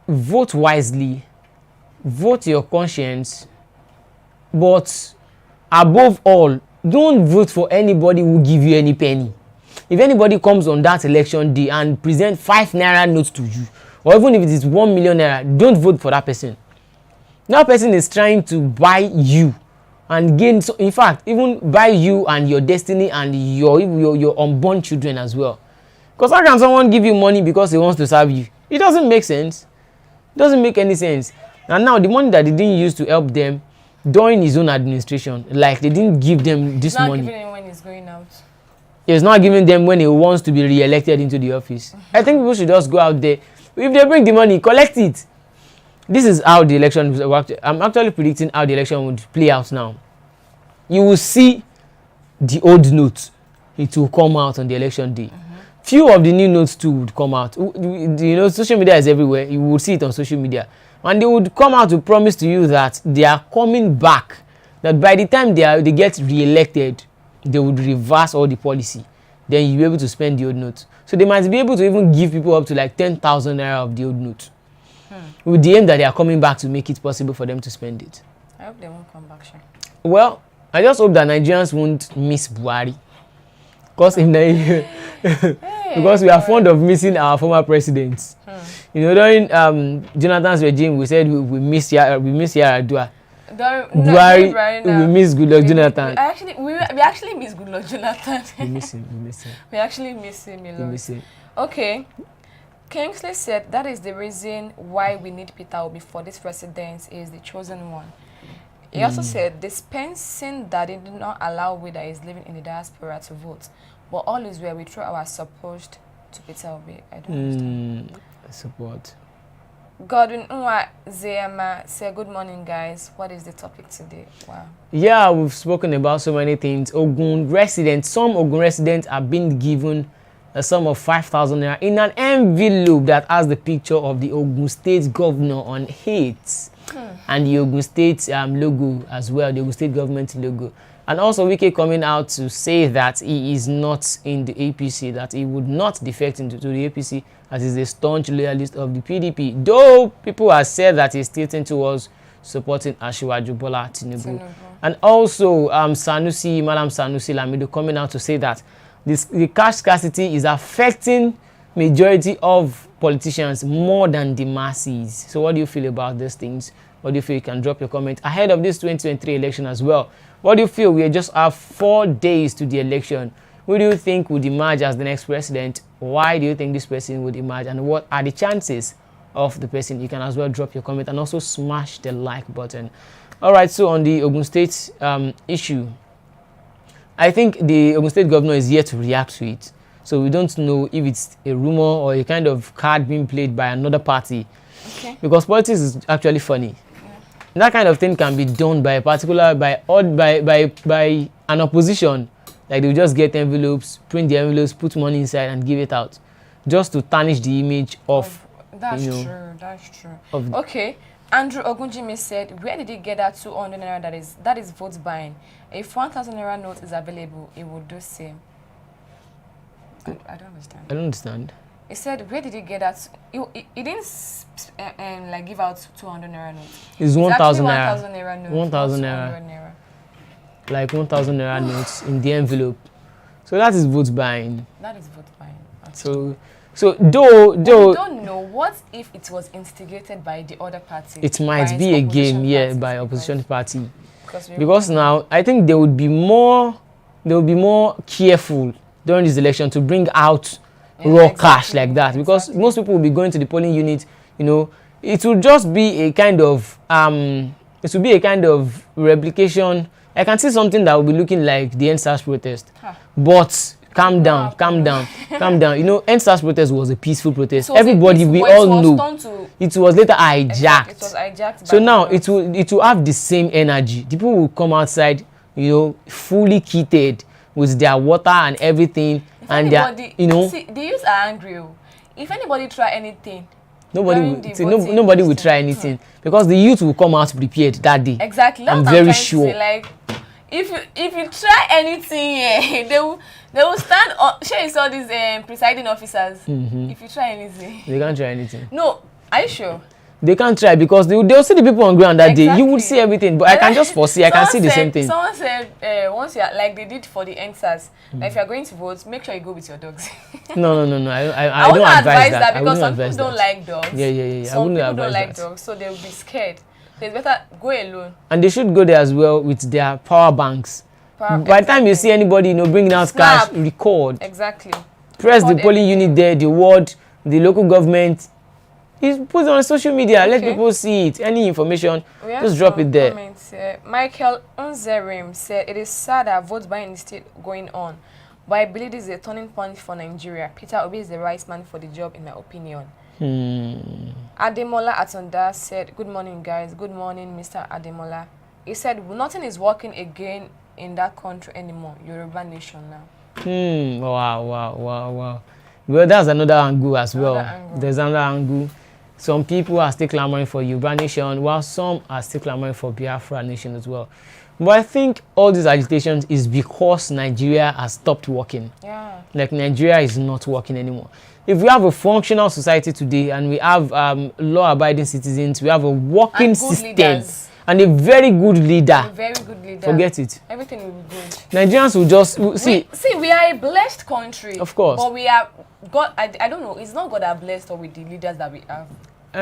vote wisely, vote your conscience, but above all, don't vote for anybody who give you any penny. If anybody comes on that election day and present 5 naira notes to you, or even if it is 1 million naira, don't vote for that person. That person is trying to buy you and gain, so in fact, even buy you and your destiny and your unborn children as well. Because how can someone give you money because he wants to serve you? It doesn't make sense. It doesn't make any sense. And now the money that they didn't use to help them during his own administration, like they didn't give them this money. Not giving him when he's going out. He's not giving them when he wants to be re-elected into the office. I think people should just go out there. If they bring the money, collect it. This is how the election worked. I'm actually predicting how the election would play out now. You will see the old notes. It will come out on the election day. Few of the new notes too would come out. You know, social media is everywhere. You will see it on social media. And they would come out to promise to you that they are coming back. That by the time they get re-elected, they would reverse all the policy. Then you'll be able to spend the old notes. So they might be able to even give people up to like 10,000 naira of the old note. With the aim that they are coming back to make it possible for them to spend it. I hope they won't come back, sure. Well, I just hope that Nigerians won't miss Buhari. Because in Nigeria, because we are fond of missing our former presidents. You know, during Jonathan's regime, we said we miss Yar'Adua. Buhari, we miss Goodluck Jonathan. We actually miss Goodluck Jonathan. We miss him. We actually miss him a lot. Okay. Kingsley said that is the reason why we need Peter Obi for this president is the chosen one. He also said dispensing that he did not allow we that is living in the diaspora to vote. But all is where we throw our support to Peter Obi. I don't understand. Support. Godwin Nwa Zeyama said, good morning, guys. What is the topic today? Wow. Yeah, we've spoken about so many things. Ogun residents, some Ogun residents are being given a sum of 5,000 naira in an envelope that has the picture of the Ogun State governor on it. And the Ogun State logo as well, the Ogun State government logo. And also Wike coming out to say that he is not in the APC, that he would not defect into the APC, as is a staunch loyalist of the PDP. Though people have said that he's tilting towards supporting Asiwaju Bola Tinubu. And also Madam Sanusi Lamido coming out to say that the cash scarcity is affecting majority of politicians more than the masses. So what do you feel about these things? What do you feel? You can drop your comment ahead of this 2023 election as well. What do you feel? We just have 4 days to the election. Who do you think would emerge as the next president? Why do you think this person would emerge? And what are the chances of the person? You can as well drop your comment and also smash the like button. All right, so on the Ogun State issue, I think the Ogun State governor is yet to react to it. So we don't know if it's a rumor or a kind of card being played by another party. Okay. Because politics is actually funny. That kind of thing can be done by a particular, by an opposition. Like they'll just get envelopes, print the envelopes, put money inside and give it out. Just to tarnish the image of, that's true. Okay. Andrew Ogunjimi said, where did he get that 200 naira that is vote buying? If 1,000 naira note is available, it would do same. I don't understand. I don't understand. He said, where did he get that? He didn't like give out 200 naira note. It's 1,000 naira. 1,000 naira note. 1,000 naira. Like 1,000 naira notes in the envelope. So that is vote buying. That is vote buying. So though we don't know. What if it was instigated by the other party? It might be a game, yeah, by opposition party. Because now I think they would be more careful during this election to bring out raw cash like that, because most people will be going to the polling unit. You know, it will just be a kind of replication. I can see something that will be looking like the NSAS protest, but calm down. You know, NSAS protest was a peaceful protest. Everybody, we all know. It was later hijacked. It was hijacked. So now it will have the same energy. The people will come outside, you know, fully kitted with their water and everything, and you know. See, the youths are angry. If anybody try anything, nobody will try anything because the youth will come out prepared that day. Exactly. I'm very sure. Like, if you try anything, yeah, they will stand up. Sure, you saw these presiding officers. If you try anything, they can't try anything. No, are you sure? They can't try because they'll see the people on ground that day. You would see everything, but I can just foresee. I can see the same thing. Someone said once you are like they did for the NSAS, that if you are going to vote, make sure you go with your dogs. No. I wouldn't don't advise that because some people don't like dogs. Yeah. Some people don't like dogs, so they'll be scared. So it's better go alone. And they should go there as well with their power banks. By the time you see anybody, bringing out cash, record. Exactly. Press the polling unit there, the ward, the local government. It's put on social media. Let people see it. Any information, just drop it there. Comments, Michael Unzerim said, it is sad that vote buying is still going on, but I believe this is a turning point for Nigeria. Peter Obi is the right man for the job, in my opinion. Ademola Atonda said, good morning, guys. Good morning, Mr. Ademola. He said, nothing is working again in that country anymore. Yoruba nation now. Wow. Well, that's another angle as well. There's another angle. Some people are still clamoring for Yoruba nation, while some are still clamoring for Biafra nation as well. But I think all these agitations is because Nigeria has stopped working. Yeah. Like Nigeria is not working anymore. If we have a functional society today and we have law-abiding citizens, we have a working system leaders. And a very good leader. Forget it. Everything will be good. Nigerians will just see. We are a blessed country. Of course. But we are God. I don't know. It's not God that blessed us with the leaders that we have. We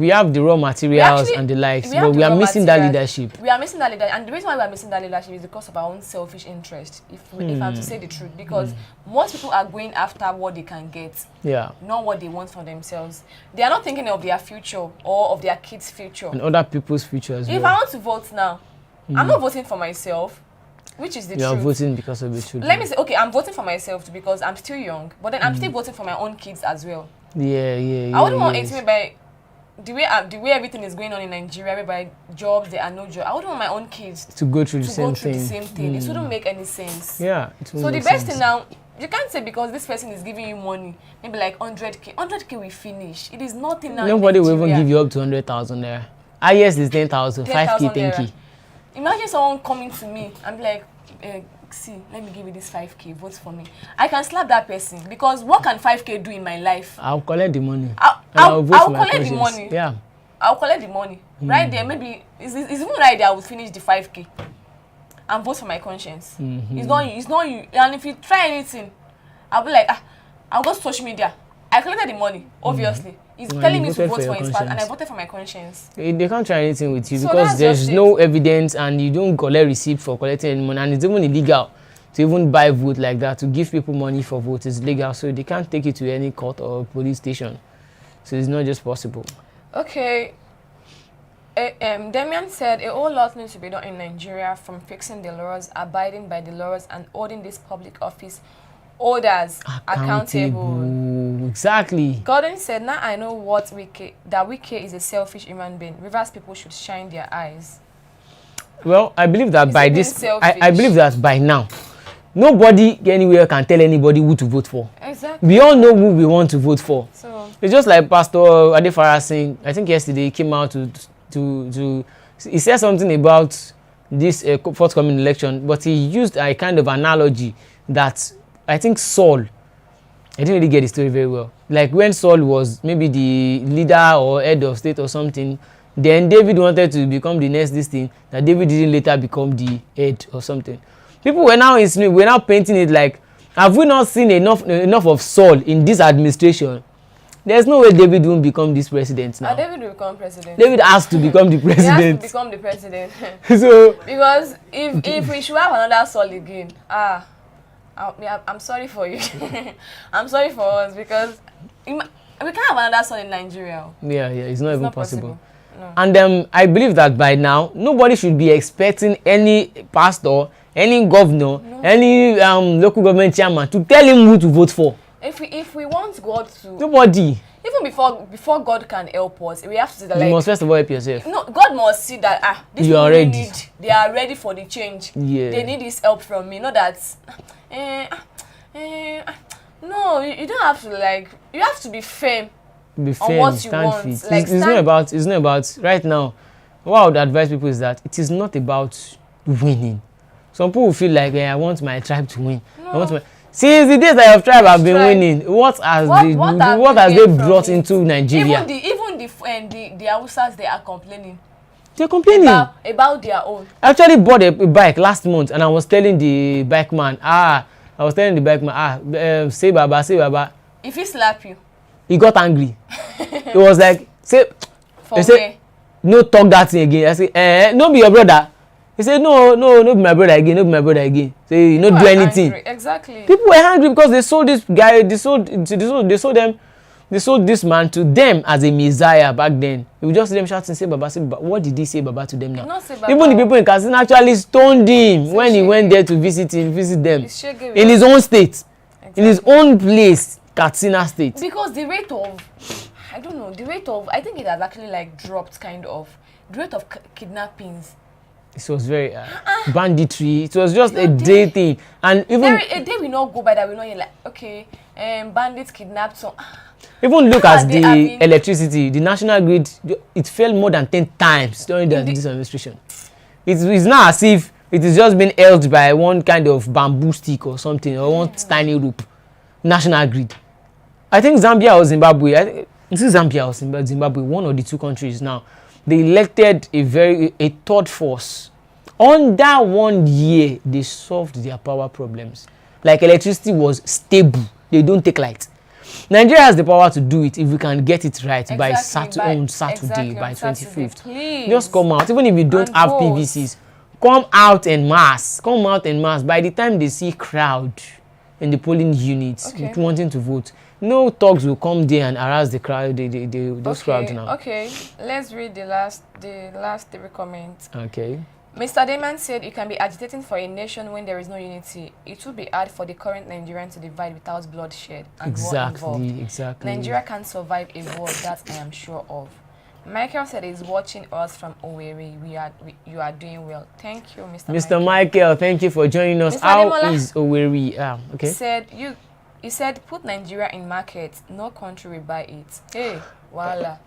have the raw materials and the likes, but we are missing that leadership. We are missing that leadership, and the reason why we are missing that leadership is because of our own selfish interest. If I'm to say the truth, because most people are going after what they can get, not what they want for themselves. They are not thinking of their future or of their kids' future and other people's future as well. If I want to vote now, I'm not voting for myself, which is the truth. You are voting because of the truth. Let me say, okay, I'm voting for myself too because I'm still young, but then I'm still voting for my own kids as well. I wouldn't want it by the way everything is going on in Nigeria, whereby jobs, there are no jobs. I wouldn't want my own kids to go through the same thing. It wouldn't make any sense. Yeah. So the best thing now, you can't say because this person is giving you money, maybe like 100k. 100k will finish. It is nothing now. Nobody will even give you up to 100,000 there. Highest is 10,000, 5k, 10k. Imagine someone coming to me and be like, see, let me give you this 5k, vote for me. I can slap that person because what can 5k do in my life? I'll collect the money. I'll collect the money. Yeah. I'll collect the money. Right there, maybe, it's even right there, I will finish the 5k and vote for my conscience. It's not you. And if you try anything, I'll be like, I'll go to social media. I collected the money, obviously. He's telling me to vote for his part, and I voted for my conscience. They can't try anything with you because there's no evidence and you don't collect receipt for collecting any money. And it's even illegal to even buy vote like that. To give people money for vote is legal. So they can't take it to any court or police station. So it's not just possible. Okay. Damian said a whole lot needs to be done in Nigeria, from fixing the laws, abiding by the laws, and holding this public office holders accountable. Exactly. Gordon said, now I know that Wike is a selfish human being. Rivers people should shine their eyes. Well, I believe that by this, I believe that by now, nobody anywhere can tell anybody who to vote for. Exactly. We all know who we want to vote for. So it's just like Pastor Adefara saying, I think yesterday he came out to he said something about this forthcoming election, but he used a kind of analogy that I think Saul, I didn't really get the story very well. Like when Saul was maybe the leader or head of state or something, then David wanted to become the next this thing, that David didn't later become the head or something. People were now painting it like, have we not seen enough of Saul in this administration? There's no way David won't become this president now. David will become president. David has to become the president. He has to become the president. So because if we should have another Saul again, I'm sorry for you. I'm sorry for us because we can't have another Saul in Nigeria. Yeah, it's not even possible. No. And I believe that by now, nobody should be expecting any pastor, any governor, any local government chairman to tell him who to vote for. If we want God to... Nobody. Even before God can help us, we have to see that, like... You must first of all help yourself. No, God must see that, these people they are ready for the change. Yeah. They need this help from me. Not that... no, you don't have to, like... You have to be firm. Be firm, on what you stand want. Like, it's not about right now. What I would advise people is that it is not about winning. Some people feel like, I want my tribe to win. No. Since the days that your tribe have been winning, what has they brought into Nigeria? Even the Hausas, they are complaining. They're complaining about their own. I actually bought a bike last month, and I was telling the bike man, say Baba. If he slap you, he got angry. He was like, say, no talk that thing again. I say, no be your brother. He said, no be my brother again. Say, you no do anything. Angry. Exactly. People were angry because they sold this guy, they sold this man to them as a messiah back then. You would just see them shouting, say Baba. What did he say Baba to them now? Even the people in Katsina actually stoned him when he went there to visit them in his own state, in his own place, Katsina State. Because the rate of, I think it has actually like dropped kind of. The rate of kidnappings. It was very banditry. It was just a day thing, and even a day we not go by that we know like okay, bandits kidnapped some. Even look at the electricity, the national grid. It fell more than 10 times during this administration. It's not as if it is just been held by one kind of bamboo stick or something, or one tiny rope. National grid. I think Zambia or Zimbabwe. Zambia or Zimbabwe, one of the two countries now. They elected a third force. Under 1 year, they solved their power problems. Like electricity was stable. They don't take light. Nigeria has the power to do it if we can get it right by Saturday, by 25th. Please. Just come out. Even if you don't have PVCs, come out en masse. Come out en masse. By the time they see crowd in the polling units wanting to vote, no thugs will come there and harass the crowd. Those crowds now. Okay, let's read the last three comments. Okay. Mr. Damon said, "You can be agitating for a nation when there is no unity. It will be hard for the current Nigerian to divide without bloodshed and war involved. Exactly. Nigeria can't survive a war, that I am sure of." Michael said he's watching us from Owerri. You are doing well. Thank you, Mr. Michael. Thank you for joining us. Mr. How Ademola is Owerri? Okay. He said, put Nigeria in market. No country will buy it. Hey, voila.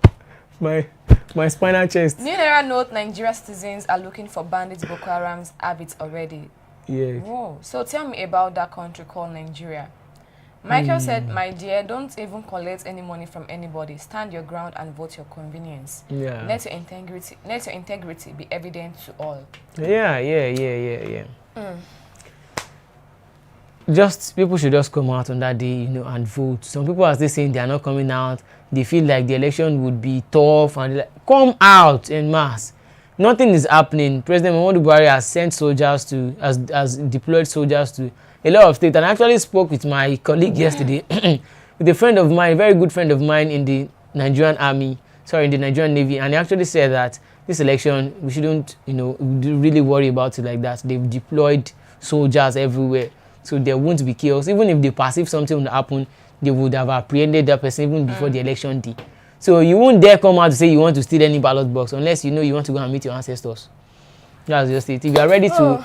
My spinal chest. New Naira note, Nigeria citizens are looking for bandits. Boko Haram's have it already. Yeah. Whoa. So tell me about that country called Nigeria. Michael said, my dear, don't even collect any money from anybody. Stand your ground and vote your convenience. Yeah. Let your integrity be evident to all. Yeah. Just people should just come out on that day, and vote. Some people are still saying they are not coming out. They feel like the election would be tough, and like, come out en masse. Nothing is happening. President Muhammadu Buhari has sent soldiers has deployed soldiers to a lot of states. And I actually spoke with my colleague yesterday, with a friend of mine, a very good friend of mine in the Nigerian Navy, and he actually said that this election we shouldn't, really worry about it like that. They've deployed soldiers everywhere. So there won't be chaos. Even if they perceive something will happen, they would have apprehended that person even before the election day. So you won't dare come out to say you want to steal any ballot box unless you want to go and meet your ancestors. That's just it. If you are ready to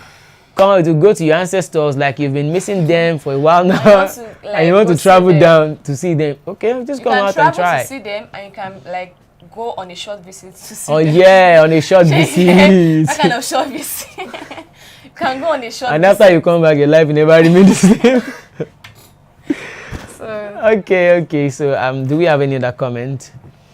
come out to go to your ancestors, like you've been missing them for a while now, and you want to travel down to see them, okay, just come out and try. You can travel to see them, and you can go on a short visit to see them. Oh yeah, on a short visit. What kind of short visit? Can go on a short and after you come back, your life will never remain the same. Okay. So do we have any other comment?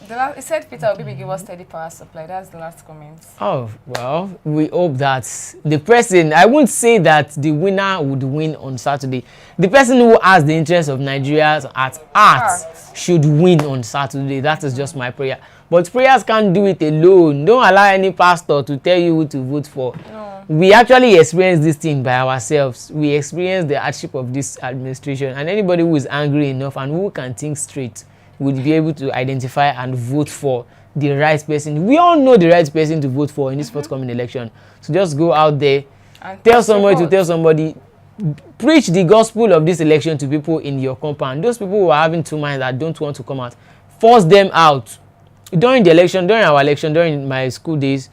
It said Peter Obi give us steady power supply. That's the last comment. Oh well, we hope that the person, I won't say that the winner would win on Saturday. The person who has the interest of Nigeria at heart should win on Saturday. That is just my prayer. But prayers can't do it alone. Don't allow any pastor to tell you who to vote for. No. We actually experience this thing by ourselves. We experience the hardship of this administration, and anybody who is angry enough and who can think straight would be able to identify and vote for the right person. We all know the right person to vote for in this forthcoming election. So just go out there and tell somebody to tell somebody. Preach the gospel of this election to people in your compound. Those people who are having two minds that don't want to come out, force them out. During our election, during my school days,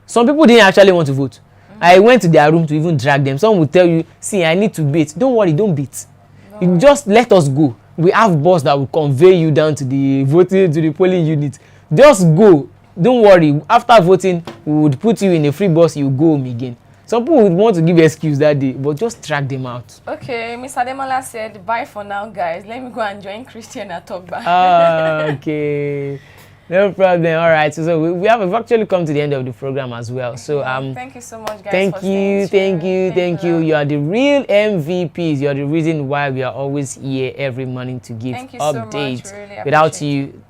some people didn't actually want to vote. I went to their room to even drag them. Some would tell you, see, I need to beat. Don't worry, don't beat. You just let us go. We have bus that will convey you down to the polling unit. Just go. Don't worry. After voting, we would put you in a free bus. You go home again. Some people would want to give excuse that day, but just drag them out. Okay, Mr. Ademola said, bye for now, guys. Let me go and join Christian at talk back. Okay. No problem. All right. So we've actually come to the end of the program as well. So thank you so much, guys. Thank you. You are the real MVPs. You are the reason why we are always here every morning to give updates. So really without you,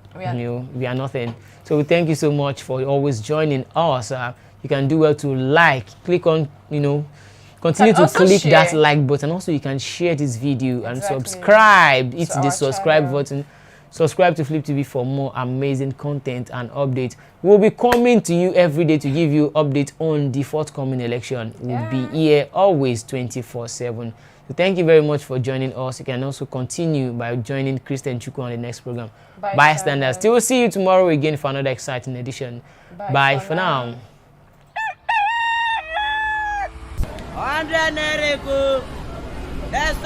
we are nothing. So we thank you so much for always joining us. You can do well to like, click on, continue to click that like button. Also, you can share this video and subscribe. Hit the subscribe button. Subscribe to Flip TV for more amazing content and updates. We'll be coming to you every day to give you updates on the forthcoming election. We'll be here always 24/7. So thank you very much for joining us. You can also continue by joining Christian Chukwu on the next program. Bystanders. Still see you tomorrow again for another exciting edition. Bye for now. 100 Naira, let's